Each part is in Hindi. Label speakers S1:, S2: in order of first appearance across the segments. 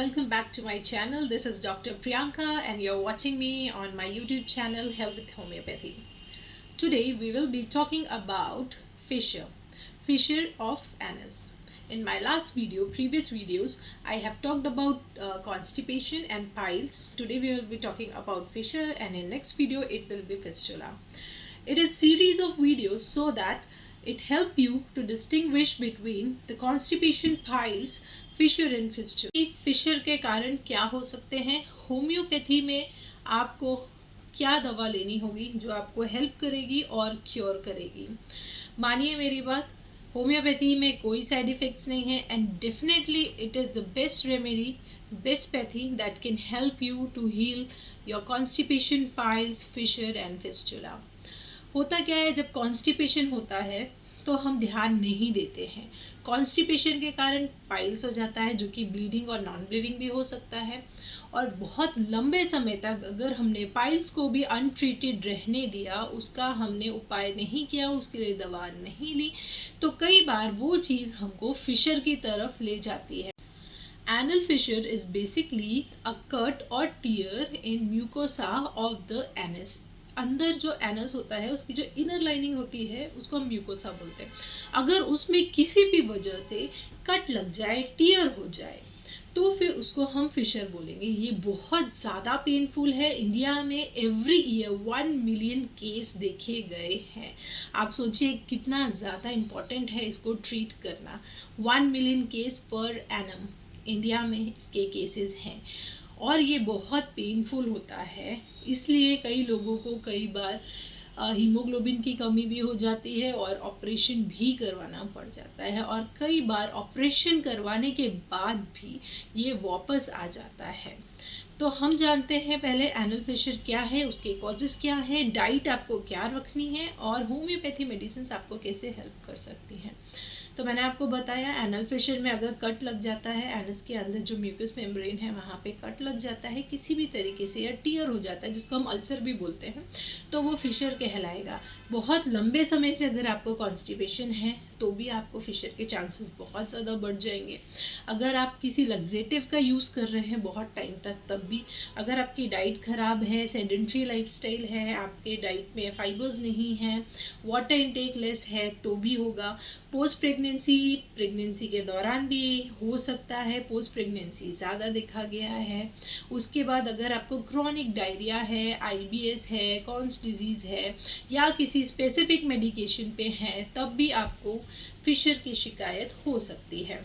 S1: welcome back to my channel. This is Dr. Priyanka and you're watching me on my YouTube channel Health with Homeopathy. Today we will be talking about fissure of anus. In my previous videos, I have talked about constipation and piles. Today we will be talking about fissure, and in next video it will be fistula. It is series of videos so that it help you to distinguish between the constipation, piles, fissure and fistula. Fissure के कारण क्या हो सकते हैं, होम्योपैथी में आपको क्या दवा लेनी होगी जो आपको हेल्प करेगी और क्योर करेगी. मानिए मेरी बात, होम्योपैथी में कोई साइड इफेक्ट्स नहीं है and definitely it is the best remedy, best pathy that can help you to heal your constipation, piles, fissure and fistula. होता क्या है, जब कॉन्स्टिपेशन होता है तो हम ध्यान नहीं देते हैं. कॉन्स्टिपेशन के कारण पाइल्स हो जाता है जो कि ब्लीडिंग और नॉन ब्लीडिंग भी हो सकता है, और बहुत लंबे समय तक अगर हमने पाइल्स को भी अनट्रीटेड रहने दिया, उसका हमने उपाय नहीं किया, उसके लिए दवा नहीं ली, तो कई बार वो चीज़ हमको फिशर की तरफ ले जाती है. Anal fissure is basically a cut or tear in mucosa of the anus. अंदर जो एनस होता है उसकी जो इनर लाइनिंग होती है उसको हम म्यूकोसा बोलते हैं. अगर उसमें किसी भी वजह से कट लग जाए, टियर हो जाए, तो फिर उसको हम फिशर बोलेंगे. ये बहुत ज़्यादा पेनफुल है. इंडिया में एवरी ईयर 1 मिलियन केस देखे गए हैं. आप सोचिए कितना ज़्यादा इम्पोर्टेंट है इसको ट्रीट करना. 1 million case per annum India में इसके केसेस हैं, और ये बहुत पेनफुल होता है. इसलिए कई लोगों को कई बार हीमोग्लोबिन की कमी भी हो जाती है और ऑपरेशन भी करवाना पड़ जाता है, और कई बार ऑपरेशन करवाने के बाद भी ये वापस आ जाता है. तो हम जानते हैं पहले एनल फिशर क्या है, उसके कॉजेस क्या है, डाइट आपको क्या रखनी है, और होम्योपैथी मेडिसिन आपको कैसे हेल्प कर सकती हैं. तो मैंने आपको बताया एनल फिशर में अगर कट लग जाता है, एनस के अंदर जो म्यूकस मेम्ब्रेन है वहाँ पे कट लग जाता है किसी भी तरीके से, या टियर हो जाता है जिसको हम अल्सर भी बोलते हैं, तो वो फिशर कहलाएगा. बहुत लंबे समय से अगर आपको कॉन्स्टिपेशन है तो भी आपको फिशर के चांसेस बहुत ज़्यादा बढ़ जाएंगे. अगर आप किसी लग्जेटिव का यूज़ कर रहे हैं बहुत टाइम तक तब भी, अगर आपकी डाइट ख़राब है, सेडेंट्री लाइफस्टाइल है, आपके डाइट में फाइबर्स नहीं है, वाटर इनटेक लेस है, तो भी होगा. पोस्ट प्रेगनेंसी के दौरान भी हो सकता है. पोस्ट प्रेगनेंसी ज़्यादा देखा गया है. उसके बाद अगर आपको क्रॉनिक डायरिया है, IBS है, कॉन्स डिजीज़ है, या किसी स्पेसिफिक मेडिकेशन पे है, तब भी आपको फिशर की शिकायत हो सकती है.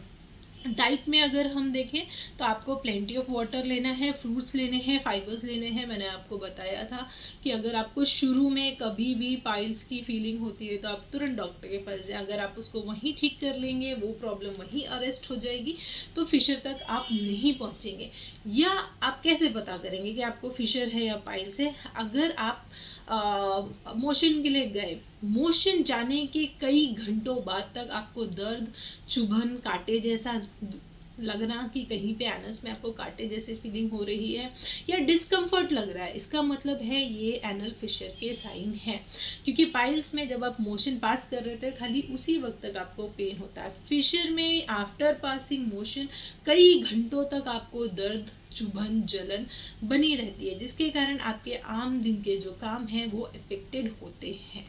S1: डाइट में अगर हम देखें तो आपको प्लेंटी ऑफ वाटर लेना है, फ्रूट्स लेने हैं, फाइबर्स लेने हैं. मैंने आपको बताया था कि अगर आपको शुरू में कभी भी पाइल्स की फीलिंग होती है तो आप तुरंत डॉक्टर के पास जाएं. अगर आप उसको वहीं ठीक कर लेंगे, वो प्रॉब्लम वहीं अरेस्ट हो जाएगी, तो फिशर तक आप नहीं पहुंचेंगे. या आप कैसे पता करेंगे कि आपको फिशर है या पाइल्स है? अगर आप मोशन के लिए गए, मोशन जाने के कई घंटों बाद तक आपको दर्द, चुभन, कांटे जैसा लगना कि कहीं पे एनस में आपको कांटे जैसे फीलिंग हो रही है, या डिस्कम्फर्ट लग रहा है, इसका मतलब है ये एनल फिशर के साइन है. क्योंकि पाइल्स में जब आप मोशन पास कर रहे थे खाली उसी वक्त तक आपको पेन होता है. फिशर में आफ्टर पासिंग मोशन कई घंटों तक आपको दर्द, चुभन, जलन बनी रहती है, जिसके कारण आपके आम दिन के जो काम हैं वो अफेक्टेड होते हैं.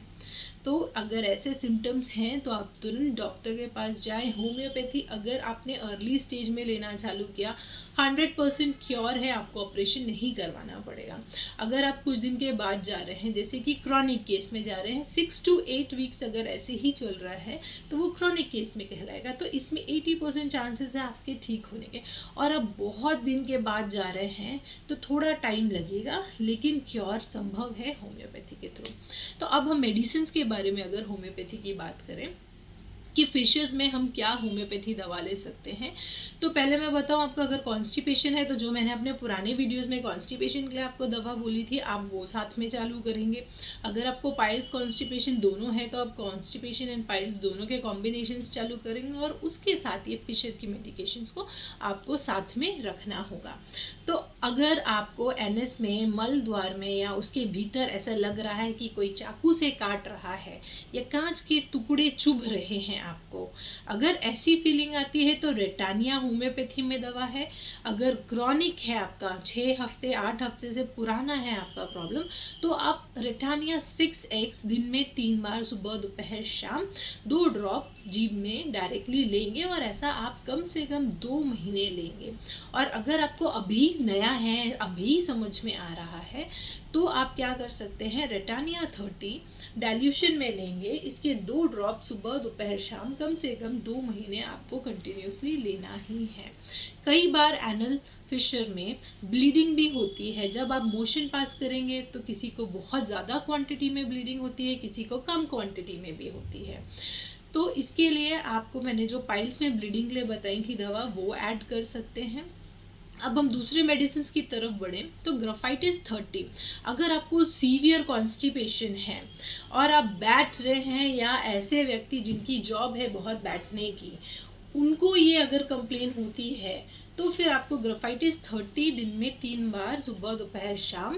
S1: तो अगर ऐसे सिम्टम्स हैं तो आप तुरंत डॉक्टर के पास जाएं. होम्योपैथी अगर आपने अर्ली स्टेज में लेना चालू किया, 100% क्योर है, आपको ऑपरेशन नहीं करवाना पड़ेगा. अगर आप कुछ दिन के बाद जा रहे हैं, जैसे कि क्रॉनिक केस में जा रहे हैं, 6 to 8 वीक्स अगर ऐसे ही चल रहा है तो वो क्रॉनिक केस में कहलाएगा. तो इसमें 80% चांसेस है आपके ठीक होने के. और अब बहुत दिन के बाद जा रहे हैं तो थोड़ा टाइम लगेगा, लेकिन क्योर संभव है होम्योपैथी के थ्रू. तो अब हम मेडिसिन के बारे में अगर होम्योपैथी की बात करें कि फिशर्स में हम क्या होम्योपैथी दवा ले सकते हैं, तो पहले मैं बताऊं आपको, अगर कॉन्स्टिपेशन है तो जो मैंने अपने पुराने वीडियोस में कॉन्स्टिपेशन के लिए आपको दवा बोली थी, आप वो साथ में चालू करेंगे. अगर आपको पाइल्स, कॉन्स्टिपेशन दोनों है तो आप कॉन्स्टिपेशन एंड पाइल्स दोनों के कॉम्बिनेशन चालू करेंगे, और उसके साथ ये फिशर की मेडिकेशन को आपको साथ में रखना होगा. तो अगर आपको एनएस में, मल द्वार में या उसके भीतर ऐसा लग रहा है कि कोई चाकू से काट रहा है या कांच के टुकड़े चुभ रहे हैं आपको। अगर ऐसी फीलिंग आती है तो रेटानिया होम्योपैथी में दवा है। अगर क्रॉनिक है आपका 6 हफ्ते 8 हफ्ते से पुराना है आपका प्रॉब्लम, तो आप रेटानिया 6x दिन में 3 बार सुबह दोपहर शाम 2 ड्रॉप जीभ में डायरेक्टली लेंगे, और ऐसा आप कम से कम 2 महीने लेंगे। और अगर आपको अभी नया है, अभी समझ में आ रहा है, तो आप क्या कर सकते हैं, रेटानिया 30 डाइल्यूशन में लेंगे। इसके 2 ड्रॉप सुबह दोपहर शाम कम से कम 2 महीने आपको कंटिन्यूसली लेना ही है। कई बार एनल फिशर में ब्लीडिंग भी होती है। जब आप मोशन पास करेंगे तो किसी को बहुत ज़्यादा क्वांटिटी में ब्लीडिंग होती है, किसी को कम क्वांटिटी में भी होती है। तो इसके लिए आपको मैंने जो पाइल्स में ब्लीडिंग के लिए बताई थी दवा, वो ऐड कर सकते हैं। अब हम दूसरे मेडिसिन की तरफ बढ़े तो ग्राफाइटिस 30, अगर आपको सीवियर कॉन्स्टिपेशन है और आप बैठ रहे हैं, या ऐसे व्यक्ति जिनकी जॉब है बहुत बैठने की, उनको ये अगर कंप्लेन होती है, तो फिर आपको ग्राफाइटिस 30 दिन में 3 बार सुबह दोपहर शाम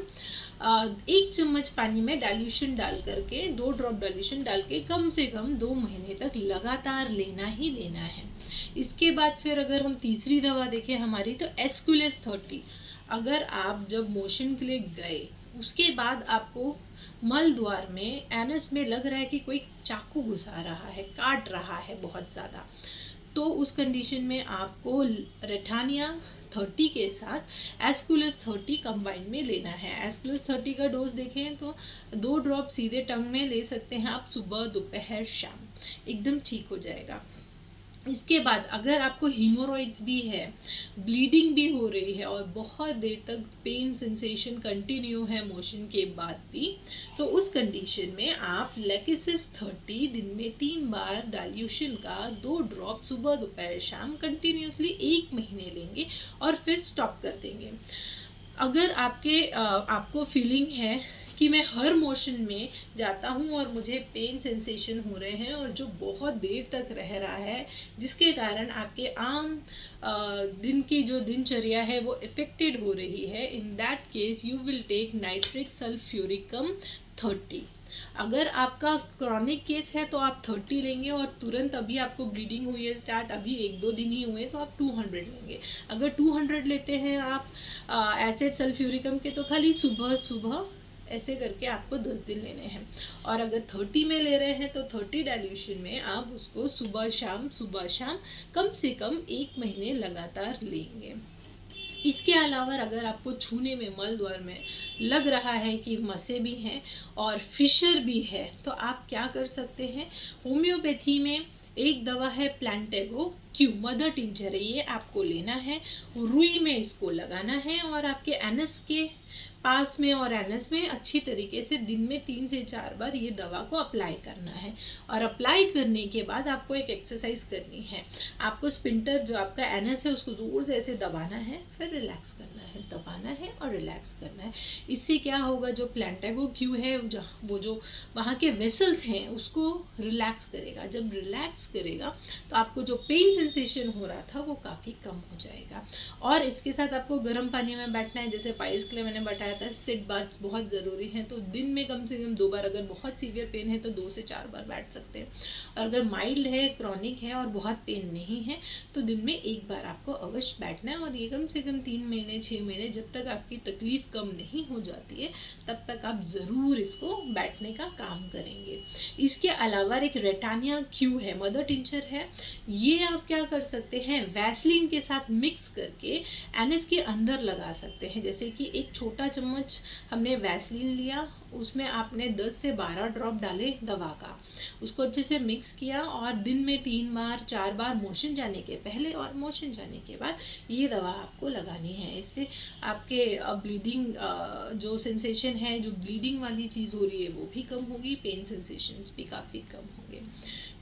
S1: 1 चम्मच पानी में डाइल्यूशन डाल करके 2 ड्रॉप डाइल्यूशन डाल के कम से कम 2 महीने तक लगातार लेना ही लेना है। इसके बाद फिर अगर हम तीसरी दवा देखें हमारी, तो एस्कुलेस 30, अगर आप जब मोशन के लिए गए उसके बाद आपको मल द्वार में एनस में लग रहा है कि कोई चाकू घुसा रहा है, काट रहा है बहुत ज़्यादा, तो उस कंडीशन में आपको रेटानिया 30 के साथ एस्कुलस 30 कंबाइन में लेना है। एस्कुलस 30 का डोज देखें तो 2 ड्रॉप सीधे टंग में ले सकते हैं आप सुबह दोपहर शाम, एकदम ठीक हो जाएगा। इसके बाद अगर आपको हीमोरॉइड्स भी है, ब्लीडिंग भी हो रही है और बहुत देर तक पेन सेंसेशन कंटिन्यू है मोशन के बाद भी, तो उस कंडीशन में आप लेकिसिस 30 दिन में 3 बार डाइल्यूशन का 2 ड्रॉप सुबह दोपहर शाम कंटिन्यूसली 1 महीने लेंगे और फिर स्टॉप कर देंगे। अगर आपको फीलिंग है कि मैं हर मोशन में जाता हूँ और मुझे पेन सेंसेशन हो रहे हैं और जो बहुत देर तक रह रहा है, जिसके कारण आपके आम दिन की जो दिनचर्या है वो इफेक्टेड हो रही है, in that case you will take nitric sulphuricum 30। अगर आपका क्रॉनिक केस है तो आप 30 लेंगे और तुरंत अभी आपको ब्लीडिंग हुई है स्टार्ट, अभी 1-2 दिन ही हुए, तो आप 200 लेंगे। अगर 200 लेते हैं आप एसिड सल्फ्यूरिकम के, तो खाली सुबह सुबह ऐसे करके आपको 10 दिन लेने हैं। और अगर 30 में ले रहे हैं तो 30 डाइल्यूशन में आप उसको सुबह शाम कम से कम 1 महीने लगातार लेंगे। इसके अलावा अगर आपको छूने में मल द्वार में लग रहा है कि मसे भी हैं और फिशर भी है, तो आप क्या कर सकते हैं, होम्योपैथी में एक दवा है प्लांटेगो क्यू, मदर टिंचर है, ये आपको लेना है, रुई में इसको लगाना है और आपके एनस के पास में और एनस में अच्छी तरीके से दिन में 3 से 4 बार ये दवा को अप्लाई करना है। और अप्लाई करने के बाद आपको एक एक्सरसाइज करनी है, आपको स्पिंटर जो आपका एनस है उसको जोर से ऐसे दबाना है, फिर रिलैक्स करना है, दबाना है और रिलैक्स करना है। इससे क्या होगा, जो प्लांटेगो क्यू है वो जो वहाँ के वेसल्स हैं उसको रिलैक्स करेगा। जब रिलैक्स करेगा तो आपको जो पेन सेंसेशन हो रहा था वो काफ़ी कम हो जाएगा। और इसके साथ आपको गर्म पानी में बैठना है, जैसे पाइल्स के लिए मैंने बताया था सिट बाथ्स बहुत ज़रूरी हैं, तो दिन में कम से कम 2 बार, अगर बहुत सीवियर पेन है तो 2 से 4 बार बैठ सकते हैं। और अगर माइल्ड है, क्रॉनिक है और बहुत पेन नहीं है, तो दिन में 1 बार आपको अवश्य बैठना है। और ये कम से कम 3 महीने 6 महीने, जब तक आपकी तकलीफ कम नहीं हो जाती है तब तक आप ज़रूर इसको बैठने का काम करेंगे। इसके अलावा एक रेटानिया क्यू है, मदर टिंचर है, ये आप क्या कर सकते हैं, वैसलीन के साथ मिक्स करके एनस के अंदर लगा सकते हैं। जैसे कि एक छोटा चम्मच हमने वैसलीन लिया, उसमें आपने 10 से 12 ड्रॉप डाले दवा का, उसको अच्छे से मिक्स किया और दिन में 3 बार 4 बार मोशन जाने के पहले और मोशन जाने के बाद ये दवा आपको लगानी है। इससे आपके ब्लीडिंग जो सेंसेशन है, जो ब्लीडिंग वाली चीज़ हो रही है वो भी कम होगी, पेन सेंसेशंस भी काफ़ी कम होंगे।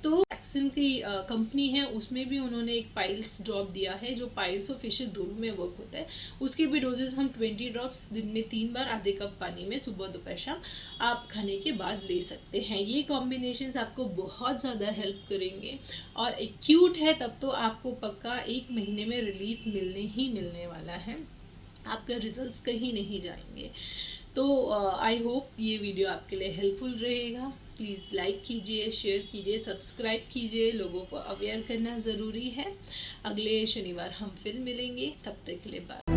S1: तो वैक्सीन की कंपनी है, उसमें भी उन्होंने एक पाइल्स ड्रॉप दिया है जो पाइल्स और फिशर दोनों में वर्क होता है। उसके भी डोजेस हम 20 ड्रॉप्स दिन में 3 बार आधे कप पानी में सुबह दोपहर शाम आप खाने के बाद ले सकते हैं। ये कॉम्बिनेशंस आपको बहुत ज़्यादा हेल्प करेंगे और एक्यूट है तब तो आपको पक्का 1 महीने में रिलीफ मिलने ही मिलने वाला है, आपका रिजल्ट्स कहीं नहीं जाएंगे। तो तो आई होप ये वीडियो आपके लिए हेल्पफुल रहेगा। प्लीज़ लाइक कीजिए, शेयर कीजिए, सब्सक्राइब कीजिए। लोगों को अवेयर करना ज़रूरी है। अगले शनिवार हम फिर मिलेंगे, तब तक के लिए बाय।